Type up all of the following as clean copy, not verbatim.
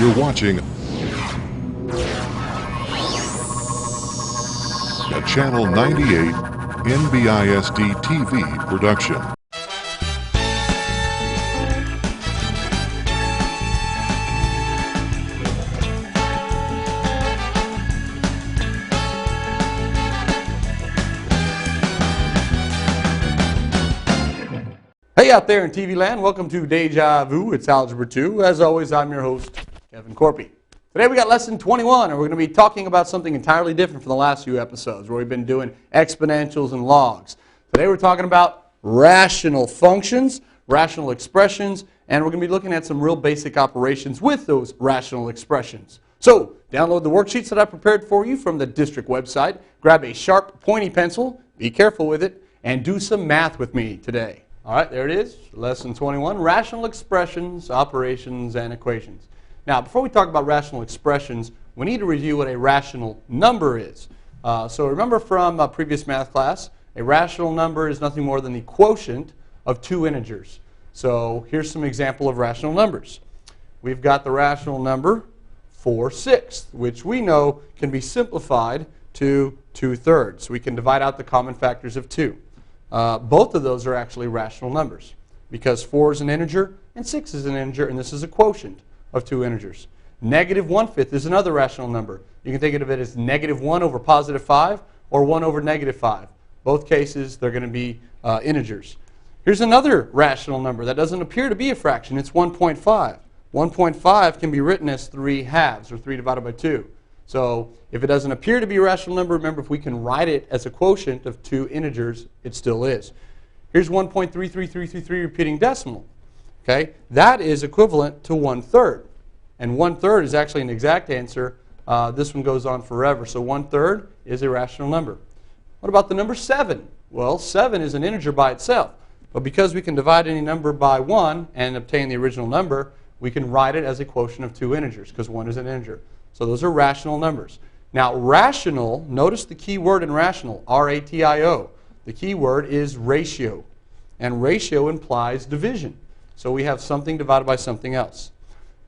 You're watching a Channel 98 NBISD TV production. Hey out there in TV land, welcome to Deja Vu. It's Algebra 2. As always, I'm your host, Kevin Corpy. Today we got lesson 21, and we're going to be talking about something entirely different from the last few episodes where we've been doing exponentials and logs. Today we're talking about rational functions, rational expressions, and we're going to be looking at some real basic operations with those rational expressions. So, download the worksheets that I prepared for you from the district website, grab a sharp, pointy pencil, be careful with it, and do some math with me today. All right, there it is, lesson 21, rational expressions, operations, and equations. Now, before we talk about rational expressions, we need to review what a rational number is. So remember from a previous math class, a rational number is nothing more than the quotient of two integers. So here's some example of rational numbers. We've got the rational number 4/6, which we know can be simplified to 2/3. We can divide out the common factors of 2. Both of those are actually rational numbers because 4 is an integer and 6 is an integer, and this is a quotient of two integers. -1/5 is another rational number. You can think of it as -1 over +5 or 1 over -5. Both cases, they're going to be integers. Here's another rational number that doesn't appear to be a fraction. It's 1.5. 1.5 can be written as 3/2, or 3 divided by 2. So if it doesn't appear to be a rational number, remember if we can write it as a quotient of two integers, it still is. Here's 1.33333 repeating decimal. Okay, that is equivalent to 1/3. And 1/3 is actually an exact answer. This one goes on forever. So 1/3 is a rational number. What about the number 7? Well, 7 is an integer by itself. But because we can divide any number by 1 and obtain the original number, we can write it as a quotient of two integers because 1 is an integer. So those are rational numbers. Now, rational, notice the key word in rational, R-A-T-I-O. The key word is ratio. And ratio implies division. So we have something divided by something else.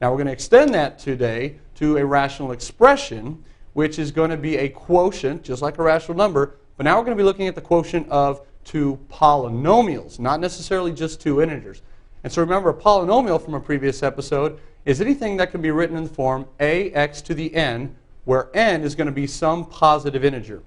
Now, we're going to extend that today to a rational expression, which is going to be a quotient, just like a rational number. But now we're going to be looking at the quotient of two polynomials, not necessarily just two integers. And so remember, a polynomial from a previous episode is anything that can be written in the form ax to the n, where n is going to be some positive integer,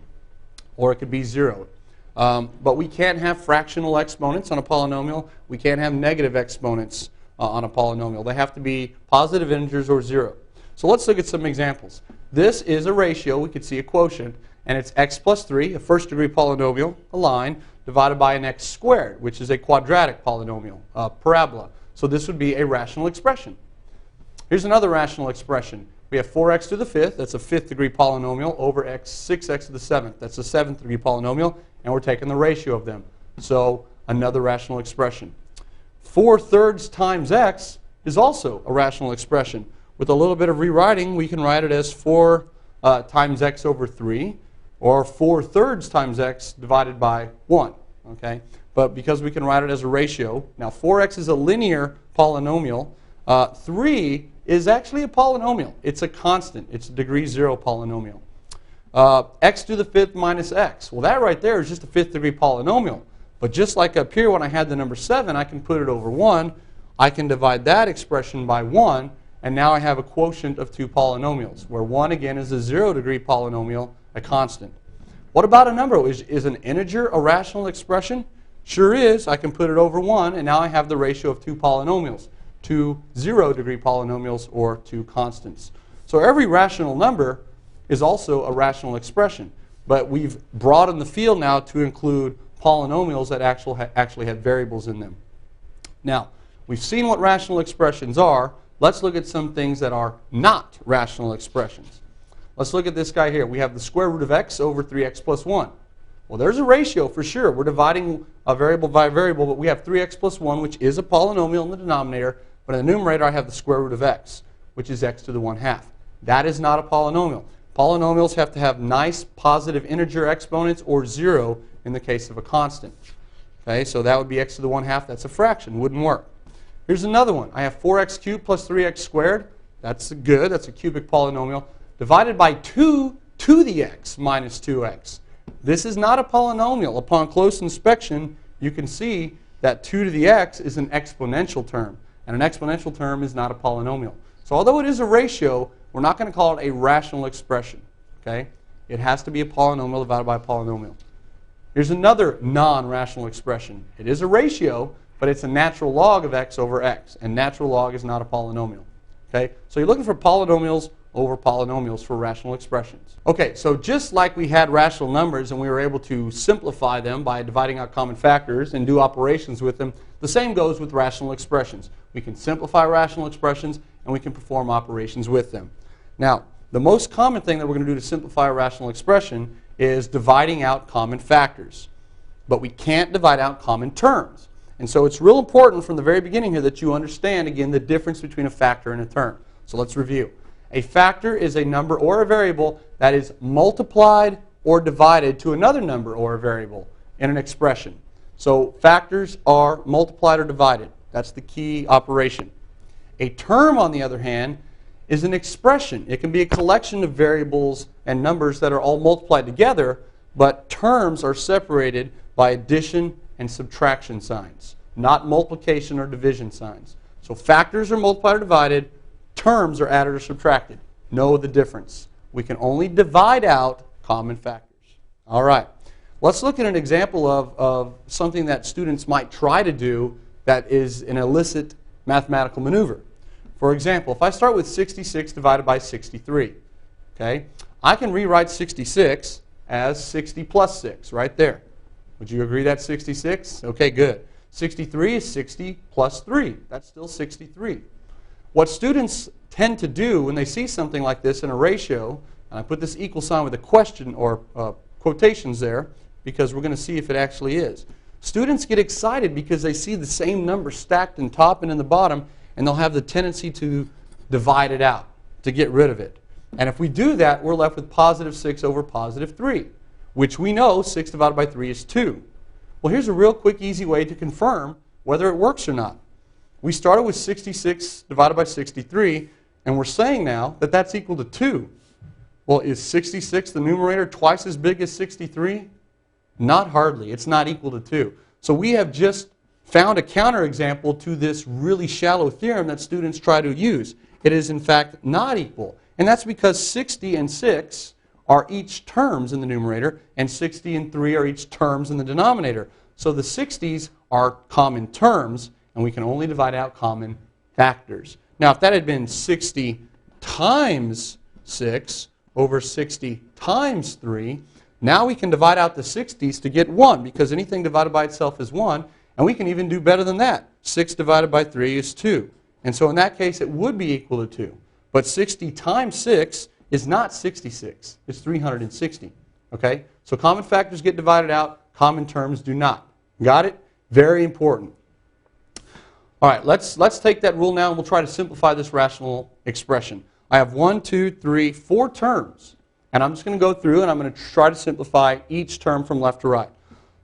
or it could be 0. But we can't have fractional exponents on a polynomial. We can't have negative exponents on a polynomial. They have to be positive integers or 0. So let's look at some examples. This is a ratio. We could see a quotient, and it's x plus 3, a first-degree polynomial, a line, divided by an x squared, which is a quadratic polynomial, a parabola. So this would be a rational expression. Here's another rational expression. We have 4x to the 5th, that's a 5th degree polynomial, over 6x to the 7th, that's a 7th degree polynomial, and we're taking the ratio of them. So another rational expression. 4/3 times x is also a rational expression. With a little bit of rewriting, we can write it as 4 times x over 3, or 4/3 times x divided by 1. Okay? But because we can write it as a ratio, now 4x is a linear polynomial. 3 is actually a polynomial. It's a constant. It's a degree 0 polynomial. X to the 5th minus x. Well, that right there is just a 5th degree polynomial. But just like up here when I had the number 7, I can put it over 1. I can divide that expression by 1, and now I have a quotient of two polynomials, where 1 again is a 0 degree polynomial, a constant. What about a number? Is an integer a rational expression? Sure is. I can put it over 1, and now I have the ratio of two polynomials, two 0 degree polynomials, or two constants. So every rational number is also a rational expression. But we've broadened the field now to include polynomials that actually have variables in them. Now, we've seen what rational expressions are. Let's look at some things that are not rational expressions. Let's look at this guy here. We have the square root of x over 3x plus 1. Well, there's a ratio for sure. We're dividing a variable by a variable, but we have 3x plus 1, which is a polynomial in the denominator. But in the numerator, I have the square root of x, which is x to the 1/2. That is not a polynomial. Polynomials have to have nice positive integer exponents or 0 in the case of a constant. Okay, so that would be x to the 1/2. That's a fraction. Wouldn't work. Here's another one. I have 4x cubed plus 3x squared. That's good. That's a cubic polynomial. Divided by 2 to the x minus 2x. This is not a polynomial. Upon close inspection, you can see that 2 to the x is an exponential term. And an exponential term is not a polynomial. So although it is a ratio, we're not going to call it a rational expression. Okay? It has to be a polynomial divided by a polynomial. Here's another non-rational expression. It is a ratio, but it's a natural log of x over x. And natural log is not a polynomial. Okay? So you're looking for polynomials over polynomials for rational expressions. Okay, so just like we had rational numbers and we were able to simplify them by dividing out common factors and do operations with them, the same goes with rational expressions. We can simplify rational expressions and we can perform operations with them. Now, the most common thing that we're going to do to simplify a rational expression is dividing out common factors. But we can't divide out common terms. And so it's real important from the very beginning here that you understand, again, the difference between a factor and a term. So let's review. A factor is a number or a variable that is multiplied or divided to another number or a variable in an expression. So factors are multiplied or divided. That's the key operation. A term, on the other hand, is an expression. It can be a collection of variables and numbers that are all multiplied together, but terms are separated by addition and subtraction signs, not multiplication or division signs. So factors are multiplied or divided. Terms are added or subtracted. Know the difference. We can only divide out common factors. All right. Let's look at an example of something that students might try to do that is an illicit mathematical maneuver. For example, if I start with 66 divided by 63, okay, I can rewrite 66 as 60 plus 6 right there. Would you agree that's 66? Okay, good. 63 is 60 plus 3. That's still 63. What students tend to do when they see something like this in a ratio, and I put this equal sign with a question or quotations there because we're going to see if it actually is. Students get excited because they see the same number stacked in top and in the bottom, and they'll have the tendency to divide it out, to get rid of it. And if we do that, we're left with positive 6 over positive 3, which we know 6 divided by 3 is 2. Well, here's a real quick, easy way to confirm whether it works or not. We started with 66 divided by 63, and we're saying now that that's equal to 2. Well, is 66, the numerator, twice as big as 63? Not hardly. It's not equal to 2. So we have just found a counterexample to this really shallow theorem that students try to use. It is, in fact, not equal. And that's because 60 and 6 are each terms in the numerator, and 60 and 3 are each terms in the denominator. So the 60s are common terms, and we can only divide out common factors. Now, if that had been 60 times 6 over 60 times 3, now we can divide out the 60s to get 1, because anything divided by itself is 1, and we can even do better than that. 6 divided by 3 is 2. And so in that case, it would be equal to 2. But 60 times 6 is not 66. It's 360. Okay? So common factors get divided out. Common terms do not. Got it? Very important. All right, let's take that rule now and we'll try to simplify this rational expression. I have 1, 2, 3, 4 terms. And I'm just going to go through and I'm going to try to simplify each term from left to right.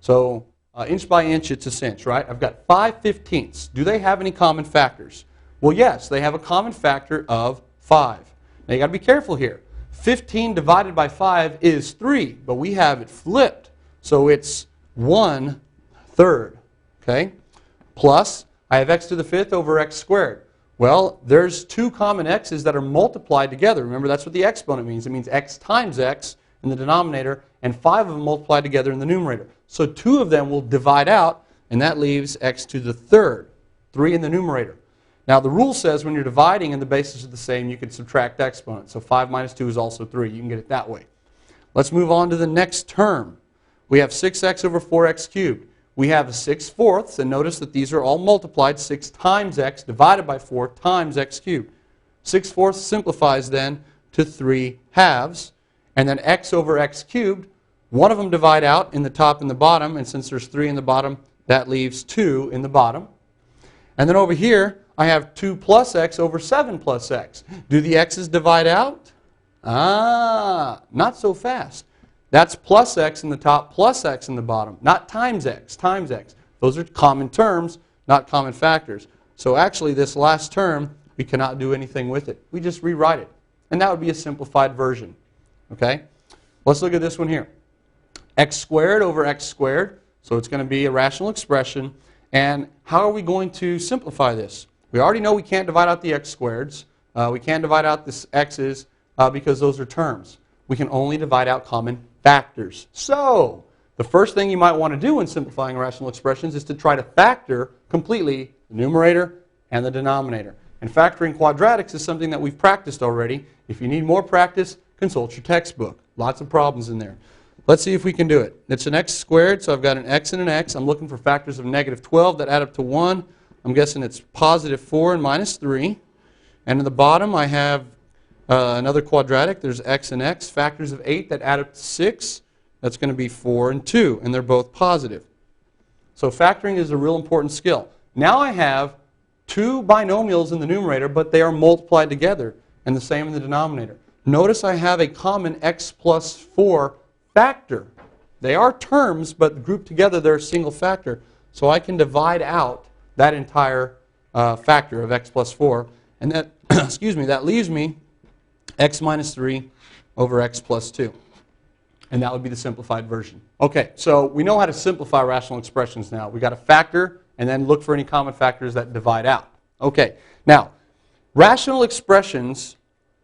So inch by inch, it's a cinch, right? I've got 5/15ths. Do they have any common factors? Well, yes, they have a common factor of 5. Now, you got to be careful here. 15 divided by 5 is 3, but we have it flipped. So it's 1/3, okay? Plus, I have x to the 5th over x squared. Well, there's 2 common x's that are multiplied together. Remember, that's what the exponent means. It means x times x in the denominator, and 5 of them multiplied together in the numerator. So 2 of them will divide out, and that leaves x to the 3rd, 3 in the numerator. Now, the rule says when you're dividing and the bases are the same, you can subtract exponents. So 5 minus 2 is also 3. You can get it that way. Let's move on to the next term. We have 6x over 4x cubed. We have 6/4, and notice that these are all multiplied. 6 times x divided by 4 times x cubed. 6/4 simplifies then to 3/2. And then x over x cubed, one of them divide out in the top and the bottom, and since there's 3 in the bottom, that leaves 2 in the bottom. And then over here, I have 2 plus x over 7 plus x. Do the x's divide out? Not so fast. That's plus x in the top, plus x in the bottom. Not times x, times x. Those are common terms, not common factors. So actually, this last term, We cannot do anything with it. We just rewrite it. And that would be a simplified version. Okay? Let's look at this one here. X squared over x squared. So it's going to be a rational expression. And how are we going to simplify this? We already know we can't divide out the x squareds. We can't divide out the x's because those are terms. We can only divide out common factors. So the first thing you might want to do when simplifying rational expressions is to try to factor completely the numerator and the denominator. And factoring quadratics is something that we've practiced already. If you need more practice, consult your textbook. Lots of problems in there. Let's see if we can do it. It's an x squared, so I've got an x and an x. I'm looking for factors of negative 12 that add up to 1. I'm guessing it's positive 4 and minus 3. And in the bottom, I have another quadratic. There's x and x, factors of 8 that add up to 6. That's going to be 4 and 2, and they're both positive. So factoring is a real important skill. Now I have two binomials in the numerator, but they are multiplied together, and the same in the denominator. Notice I have a common x plus 4 factor. They are terms, but grouped together they're a single factor. So I can divide out that entire factor of x plus 4, and that, excuse me, that leaves me x minus 3 over x plus 2. And that would be the simplified version. Okay, so we know how to simplify rational expressions now. We've got to factor and then look for any common factors that divide out. Okay, now, rational expressions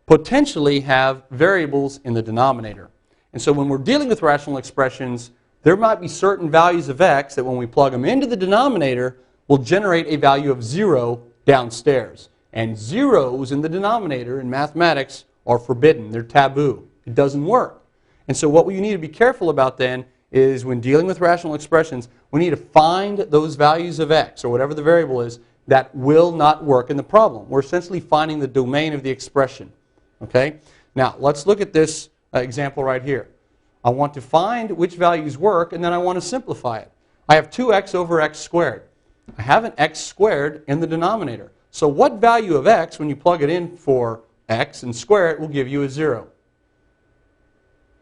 potentially have variables in the denominator. And so when we're dealing with rational expressions, there might be certain values of x that when we plug them into the denominator will generate a value of 0 downstairs. And zeros in the denominator in mathematics are forbidden. They're taboo. It doesn't work. And so what we need to be careful about then is when dealing with rational expressions, we need to find those values of x, or whatever the variable is, that will not work in the problem. We're essentially finding the domain of the expression. Okay? Now, let's look at this example right here. I want to find which values work, and then I want to simplify it. I have 2x over x squared. I have an x squared in the denominator. So what value of x, when you plug it in for x and square it, will give you a 0?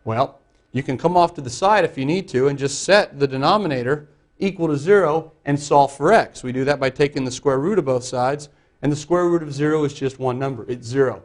Well, you can come off to the side if you need to and just set the denominator equal to 0 and solve for x. We do that by taking the square root of both sides, and the square root of 0 is just one number. It's 0.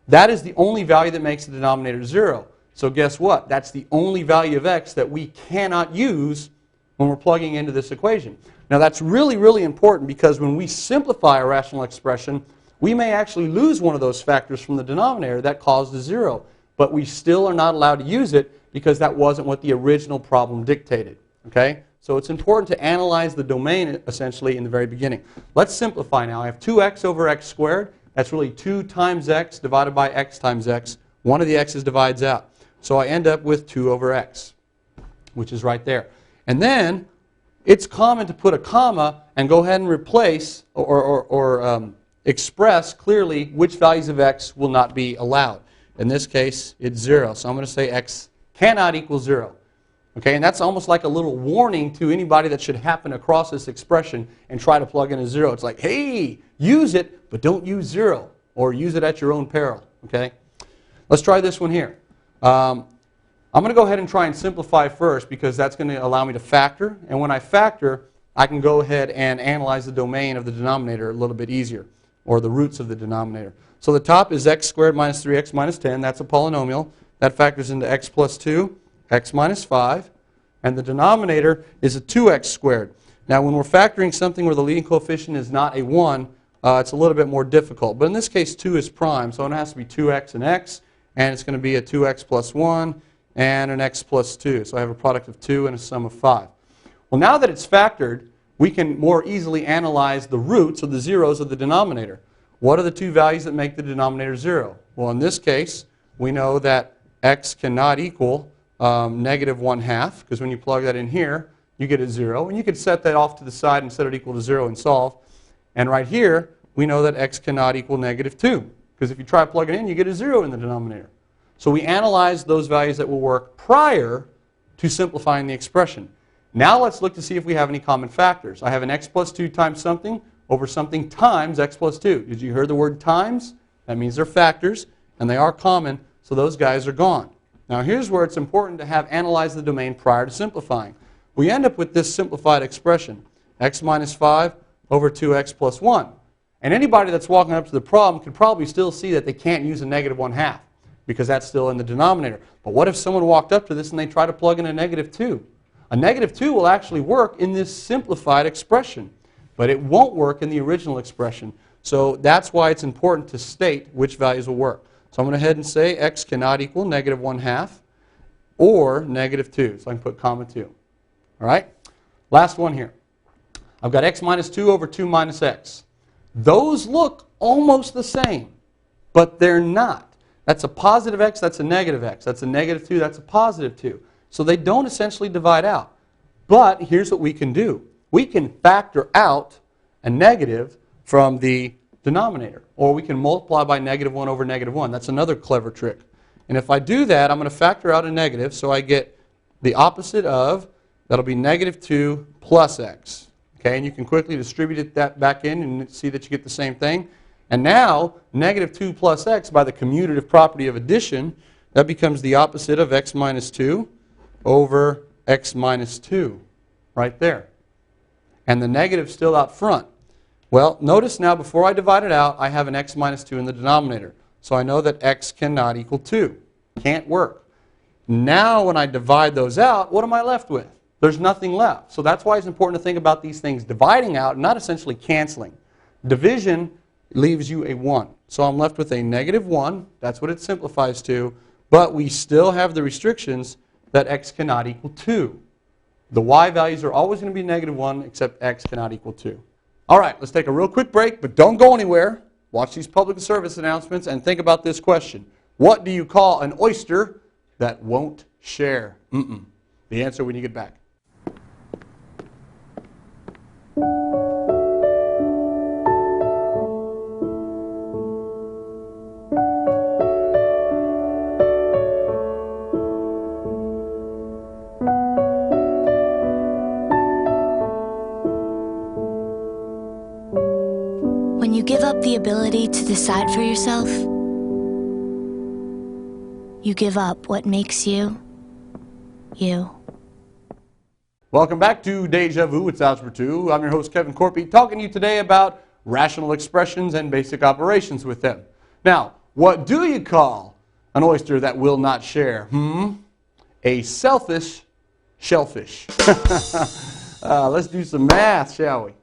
That is the only value that makes the denominator 0. So guess what? That's the only value of x that we cannot use when we're plugging into this equation. Now that's really, really important because when we simplify a rational expression, we may actually lose one of those factors from the denominator that caused a 0. But we still are not allowed to use it because that wasn't what the original problem dictated. Okay? So it's important to analyze the domain essentially in the very beginning. Let's simplify now. I have 2x over x squared. That's really 2 times x divided by x times x. One of the x's divides out. So I end up with 2 over x, which is right there. And then it's common to put a comma and go ahead and replace or express clearly which values of x will not be allowed. In this case, it's 0. So I'm going to say x cannot equal 0. Okay, and that's almost like a little warning to anybody that should happen across this expression and try to plug in a 0. It's like, hey, use it, but don't use 0, or use it at your own peril. Okay, let's try this one here. I'm going to go ahead and try and simplify first because that's going to allow me to factor. And when I factor, I can go ahead and analyze the domain of the denominator a little bit easier, or the roots of the denominator. So the top is x squared minus 3x minus 10. That's a polynomial. That factors into x plus 2, x minus 5. And the denominator is a 2x squared. Now when we're factoring something where the leading coefficient is not a 1, it's a little bit more difficult. But in this case, 2 is prime, so it has to be 2x and x. And it's going to be a 2x plus 1 and an x plus 2. So I have a product of 2 and a sum of 5. Well, now that it's factored, we can more easily analyze the roots of the zeros of the denominator. What are the two values that make the denominator 0? Well, in this case, we know that x cannot equal negative 1/2, because when you plug that in here, you get a 0. And you could set that off to the side and set it equal to 0 and solve. And right here, we know that x cannot equal negative 2, because if you try to plug it in, you get a 0 in the denominator. So we analyze those values that will work prior to simplifying the expression. Now let's look to see if we have any common factors. I have an x plus 2 times something over something times x plus 2. Did you hear the word times? That means they're factors, and they are common, so those guys are gone. Now here's where it's important to have analyzed the domain prior to simplifying. We end up with this simplified expression, x minus 5 over 2x plus 1. And anybody that's walking up to the problem could probably still see that they can't use a negative 1/2 because that's still in the denominator. But what if someone walked up to this and they try to plug in a negative 2? A negative 2 will actually work in this simplified expression, but it won't work in the original expression. So that's why it's important to state which values will work. So I'm going to go ahead and say x cannot equal negative 1/2 or negative 2. So I can put comma 2. All right? Last one here. I've got x minus 2 over 2 minus x. Those look almost the same, but they're not. That's a positive x, that's a negative x. That's a negative 2, that's a positive 2. So they don't essentially divide out. But here's what we can do. We can factor out a negative from the denominator. Or we can multiply by negative 1 over negative 1. That's another clever trick. And if I do that, I'm going to factor out a negative, so I get the opposite of, that'll be negative 2 plus x. Okay, and you can quickly distribute that back in and see that you get the same thing. And now, negative 2 plus x, by the commutative property of addition, that becomes the opposite of x minus 2 over x minus 2, right there. And the negative's still out front. Well, notice now, before I divide it out, I have an x minus 2 in the denominator. So I know that x cannot equal 2. Can't work. Now, when I divide those out, what am I left with? There's nothing left. So that's why it's important to think about these things dividing out, not essentially canceling. Division leaves you a 1. So I'm left with a negative 1. That's what it simplifies to. But we still have the restrictions that x cannot equal 2. The y values are always going to be negative 1, except x cannot equal 2. All right, let's take a real quick break, but don't go anywhere. Watch these public service announcements and think about this question. What do you call an oyster that won't share? The answer when you get back. When you give up the ability to decide for yourself, you give up what makes you, you. Welcome back to Deja Vu. It's Algebra 2. I'm your host, Kevin Corpy, talking to you today about rational expressions and basic operations with them. Now, what do you call an oyster that will not share? A selfish shellfish. Let's do some math, shall we?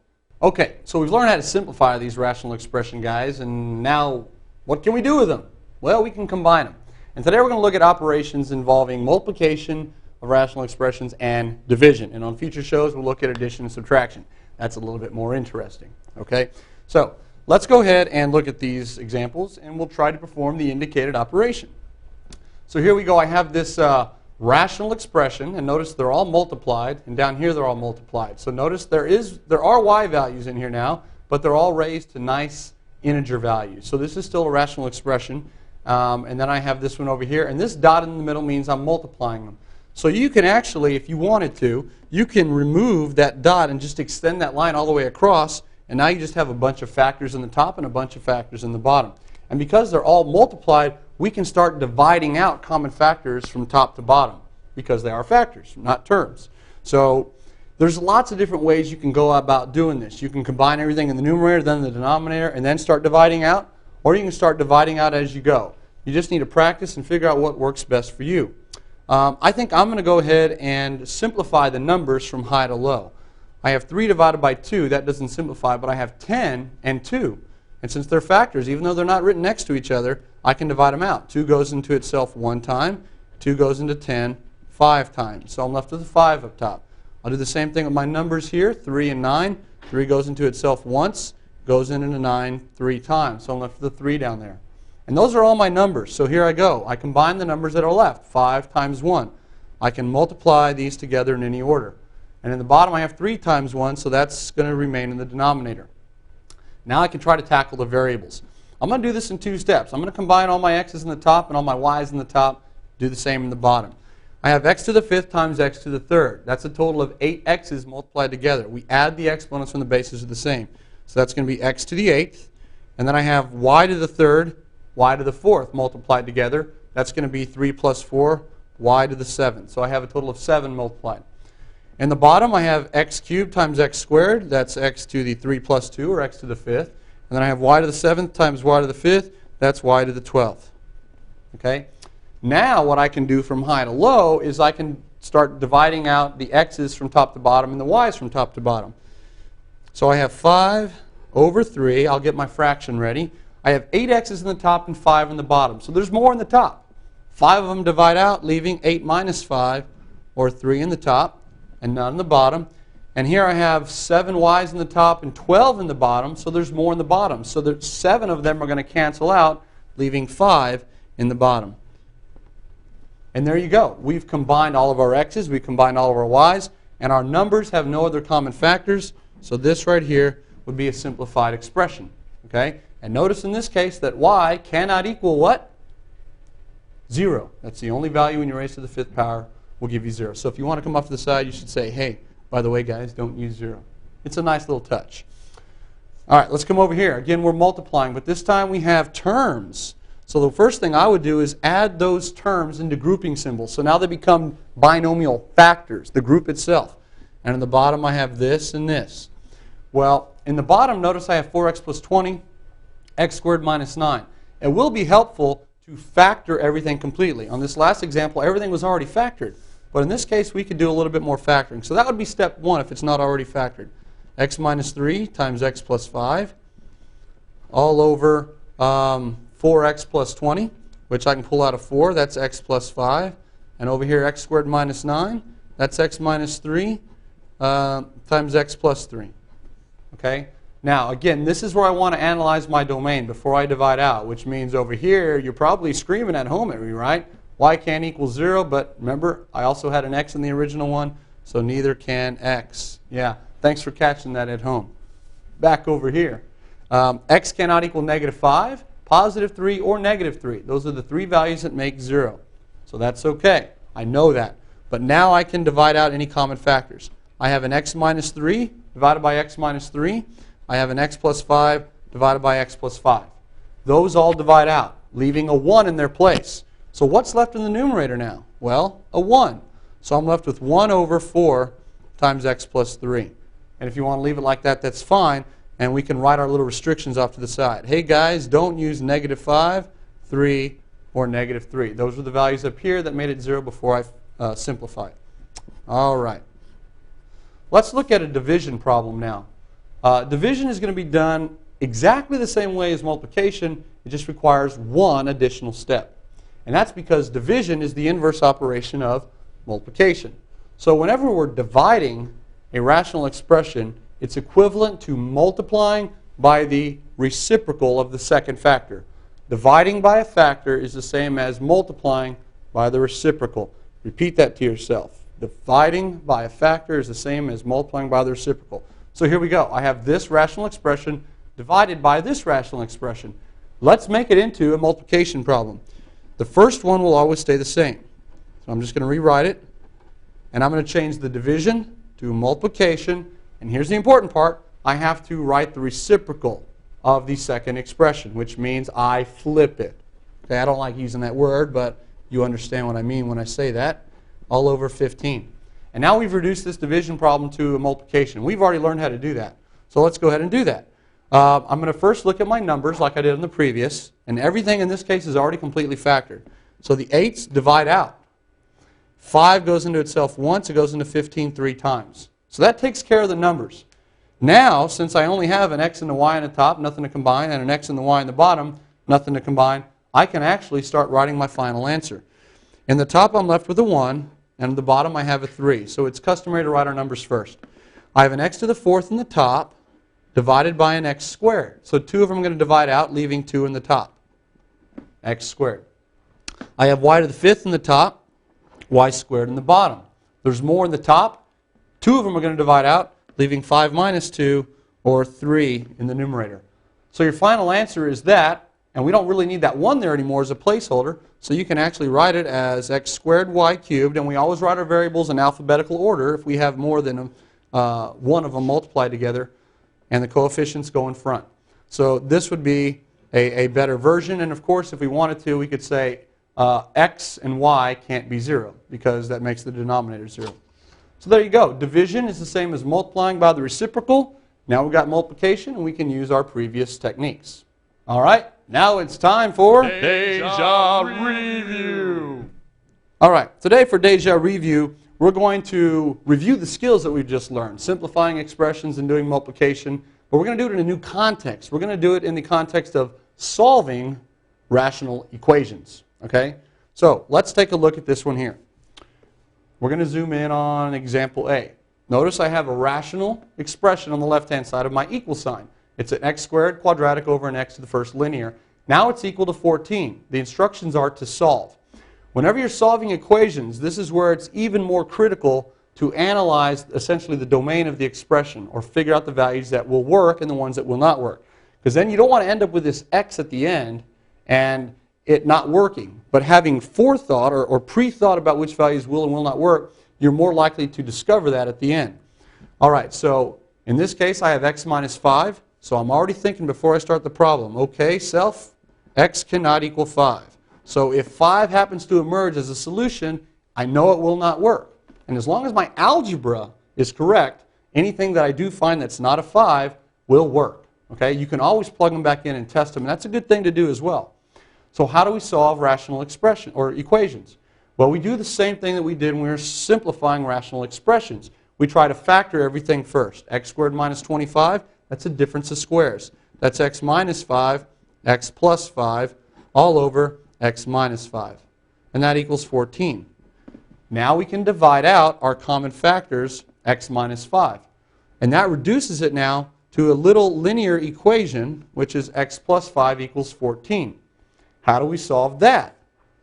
Okay, so we've learned how to simplify these rational expression guys, and now what can we do with them? Well, we can combine them. And today we're going to look at operations involving multiplication of rational expressions and division. And on future shows, we'll look at addition and subtraction. That's a little bit more interesting. Okay, so let's go ahead and look at these examples, and we'll try to perform the indicated operation. So here we go. I have this rational expression, and notice they're all multiplied, and down here they're all multiplied. So notice there are y values in here now, but they're all raised to nice integer values. So this is still a rational expression. And then I have this one over here, and this dot in the middle means I'm multiplying them. So you can actually, if you wanted to, you can remove that dot and just extend that line all the way across, and now you just have a bunch of factors in the top and a bunch of factors in the bottom. And because they're all multiplied, we can start dividing out common factors from top to bottom because they are factors, not terms. So there's lots of different ways you can go about doing this. You can combine everything in the numerator, then the denominator, and then start dividing out, or you can start dividing out as you go. You just need to practice and figure out what works best for you. I think I'm going to go ahead and simplify the numbers from high to low. I have 3 divided by 2. That doesn't simplify, but I have 10 and 2. And since they're factors, even though they're not written next to each other, I can divide them out. 2 goes into itself 1 time. 2 goes into 10 5 times. So I'm left with a 5 up top. I'll do the same thing with my numbers here, 3 and 9. 3 goes into itself once, goes into 9 3 times. So I'm left with a 3 down there. And those are all my numbers. So here I go. I combine the numbers that are left, 5 times 1. I can multiply these together in any order. And in the bottom I have 3 times 1, so that's going to remain in the denominator. Now I can try to tackle the variables. I'm going to do this in 2 steps. I'm going to combine all my x's in the top and all my y's in the top, do the same in the bottom. I have x to the 5th times x to the 3rd. That's a total of 8 x's multiplied together. We add the exponents when the bases are the same. So that's going to be x to the 8th. And then I have y to the 3rd, y to the 4th multiplied together. That's going to be 3 plus 4, y to the 7th. So I have a total of 7 multiplied. In the bottom I have x cubed times x squared. That's x to the 3 plus 2, or x to the 5th. And then I have y to the 7th times y to the 5th. That's y to the 12th. Okay? Now what I can do from high to low is I can start dividing out the x's from top to bottom and the y's from top to bottom. So I have 5 over 3. I'll get my fraction ready. I have 8 x's in the top and 5 in the bottom. So there's more in the top. 5 of them divide out, leaving 8 minus 5, or 3 in the top, and none in the bottom. And here I have 7 y's in the top and 12 in the bottom, so there's more in the bottom. So there's 7 of them are going to cancel out, leaving 5 in the bottom. And there you go. We've combined all of our x's, we've combined all of our y's, and our numbers have no other common factors, so this right here would be a simplified expression. Okay? And notice in this case that y cannot equal what? 0. That's the only value when you raise to the 5th power will give you 0. So if you want to come off to the side, you should say, hey, by the way, guys, don't use 0. It's a nice little touch. All right, let's come over here. Again, we're multiplying, but this time we have terms. So the first thing I would do is add those terms into grouping symbols. So now they become binomial factors, the group itself. And in the bottom I have this and this. Well, in the bottom, notice I have 4x plus 20, x squared minus 9. It will be helpful to factor everything completely. On this last example, everything was already factored. But in this case, we could do a little bit more factoring. So that would be step 1 if it's not already factored. X minus 3 times x plus 5 all over 4x plus 20, which I can pull out of 4. That's x plus 5. And over here, x squared minus 9. That's x minus 3 times x plus 3. Okay? Now, again, this is where I want to analyze my domain before I divide out, which means over here, you're probably screaming at home at me, right? Y can't equal 0, but remember, I also had an x in the original one, so neither can x. Yeah, thanks for catching that at home. Back over here. X cannot equal negative 5, positive 3, or negative 3. Those are the 3 values that make 0. So that's okay. I know that. But now I can divide out any common factors. I have an x minus 3 divided by x minus 3. I have an x plus 5 divided by x plus 5. Those all divide out, leaving a 1 in their place. So what's left in the numerator now? Well, a 1. So I'm left with 1 over 4 times x plus 3. And if you want to leave it like that, that's fine. And we can write our little restrictions off to the side. Hey guys, don't use negative 5, 3, or negative 3. Those are the values up here that made it 0 before I simplified. All right. Let's look at a division problem now. Division is going to be done exactly the same way as multiplication. It just requires one additional step. And that's because division is the inverse operation of multiplication. So whenever we're dividing a rational expression, it's equivalent to multiplying by the reciprocal of the second factor. Dividing by a factor is the same as multiplying by the reciprocal. Repeat that to yourself. Dividing by a factor is the same as multiplying by the reciprocal. So here we go. I have this rational expression divided by this rational expression. Let's make it into a multiplication problem. The first one will always stay the same. So I'm just going to rewrite it. And I'm going to change the division to multiplication. And here's the important part. I have to write the reciprocal of the second expression, which means I flip it. Okay, I don't like using that word, but you understand what I mean when I say that. All over 15. And now we've reduced this division problem to a multiplication. We've already learned how to do that. So let's go ahead and do that. I'm going to first look at my numbers like I did in the previous. And everything in this case is already completely factored. So the 8s divide out. 5 goes into itself once. It goes into 15 3 times. So that takes care of the numbers. Now, since I only have an x and a y on the top, nothing to combine, and an x and the y on the bottom, nothing to combine, I can actually start writing my final answer. In the top, I'm left with a 1. And at the bottom, I have a 3. So it's customary to write our numbers first. I have an x to the 4th in the top divided by an x squared. So 2 of them are going to divide out, leaving 2 in the top. X squared. I have y to the 5th in the top, y squared in the bottom. There's more in the top. 2 of them are going to divide out, leaving 5 minus 2, or 3 in the numerator. So your final answer is that, and we don't really need that 1 there anymore as a placeholder, so you can actually write it as x squared y cubed, and we always write our variables in alphabetical order if we have more than one of them multiplied together, and the coefficients go in front. So this would be a better version, and of course if we wanted to, we could say x and y can't be 0, because that makes the denominator 0. So there you go. Division is the same as multiplying by the reciprocal. Now we've got multiplication, and we can use our previous techniques. All right, now it's time for Deja Review. All right, today for Deja Review, we're going to review the skills that we've just learned, simplifying expressions and doing multiplication, but we're going to do it in a new context. We're going to do it in the context of solving rational equations, okay? So let's take a look at this one here. We're going to zoom in on example A. Notice I have a rational expression on the left-hand side of my equal sign. It's an x squared quadratic over an x to the first linear. Now it's equal to 14. The instructions are to solve. Whenever you're solving equations, this is where it's even more critical to analyze essentially the domain of the expression or figure out the values that will work and the ones that will not work. Because then you don't want to end up with this x at the end and it not working. But having forethought or pre-thought about which values will and will not work, you're more likely to discover that at the end. All right, so in this case I have x minus 5. So I'm already thinking before I start the problem, okay, self, x cannot equal 5. So if 5 happens to emerge as a solution, I know it will not work. And as long as my algebra is correct, anything that I do find that's not a 5 will work. Okay? You can always plug them back in and test them, and that's a good thing to do as well. So how do we solve rational expression or equations? Well, we do the same thing that we did when we were simplifying rational expressions. We try to factor everything first. X squared minus 25, that's a difference of squares. That's x minus 5, x plus 5, all over x minus 5. And that equals 14. Now we can divide out our common factors, x minus 5. And that reduces it now to a little linear equation, which is x plus 5 equals 14. How do we solve that?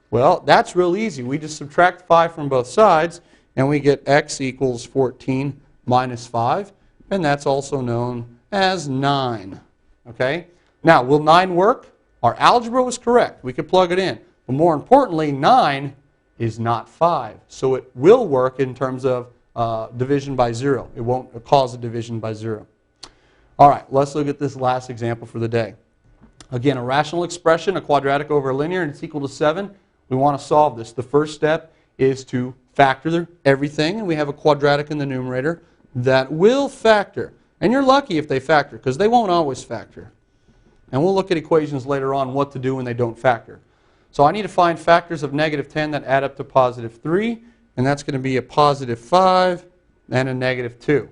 Well, that's real easy. We just subtract 5 from both sides, and we get x equals 14 minus 5, and that's also known as 9. Okay? Now, will 9 work? Our algebra was correct. We could plug it in. But more importantly, 9 is not 5. So it will work in terms of division by 0. It won't cause a division by 0. All right, let's look at this last example for the day. Again, a rational expression, a quadratic over a linear, and it's equal to 7. We want to solve this. The first step is to factor everything, and we have a quadratic in the numerator that will factor. And you're lucky if they factor, because they won't always factor. And we'll look at equations later on what to do when they don't factor. So I need to find factors of negative 10 that add up to positive 3, and that's going to be a positive 5 and a negative 2.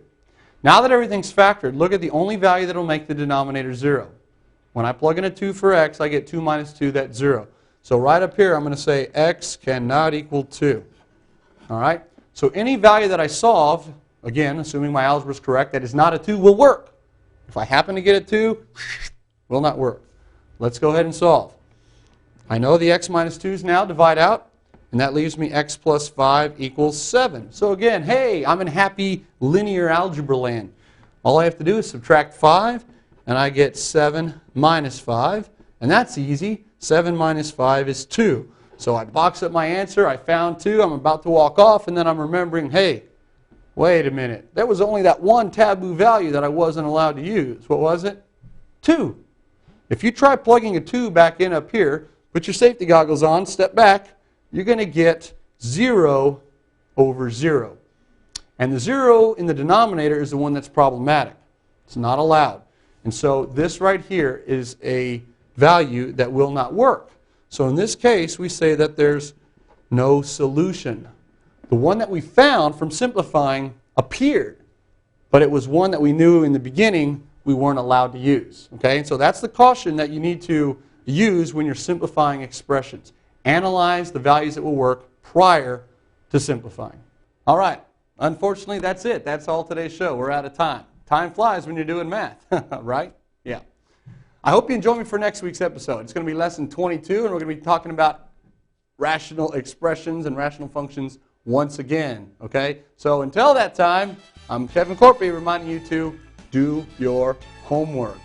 Now that everything's factored, look at the only value that will make the denominator 0. When I plug in a 2 for x, I get 2 minus 2, that's 0. So right up here, I'm going to say x cannot equal 2. All right? So any value that I solve, again, assuming my algebra is correct, that is not a 2 will work. If I happen to get a 2, will not work. Let's go ahead and solve. I know the x minus 2's now divide out, and that leaves me x plus 5 equals 7. So again, hey, I'm in happy linear algebra land. All I have to do is subtract 5, and I get 7 minus 5, and that's easy. 7 minus 5 is 2. So I box up my answer, I found 2, I'm about to walk off, and then I'm remembering, hey, wait a minute, there was only that one taboo value that I wasn't allowed to use. What was it? 2. If you try plugging a 2 back in up here, put your safety goggles on, step back, you're going to get 0 over 0. And the 0 in the denominator is the one that's problematic. It's not allowed. And so this right here is a value that will not work. So in this case, we say that there's no solution. The one that we found from simplifying appeared, but it was one that we knew in the beginning we weren't allowed to use. Okay? And so that's the caution that you need to use when you're simplifying expressions. Analyze the values that will work prior to simplifying. All right. Unfortunately, that's it. That's all today's show. We're out of time. Time flies when you're doing math, right? Yeah. I hope you enjoy me for next week's episode. It's going to be lesson 22, and we're going to be talking about rational expressions and rational functions once again. Okay? So until that time, I'm Kevin Corpy reminding you to do your homework.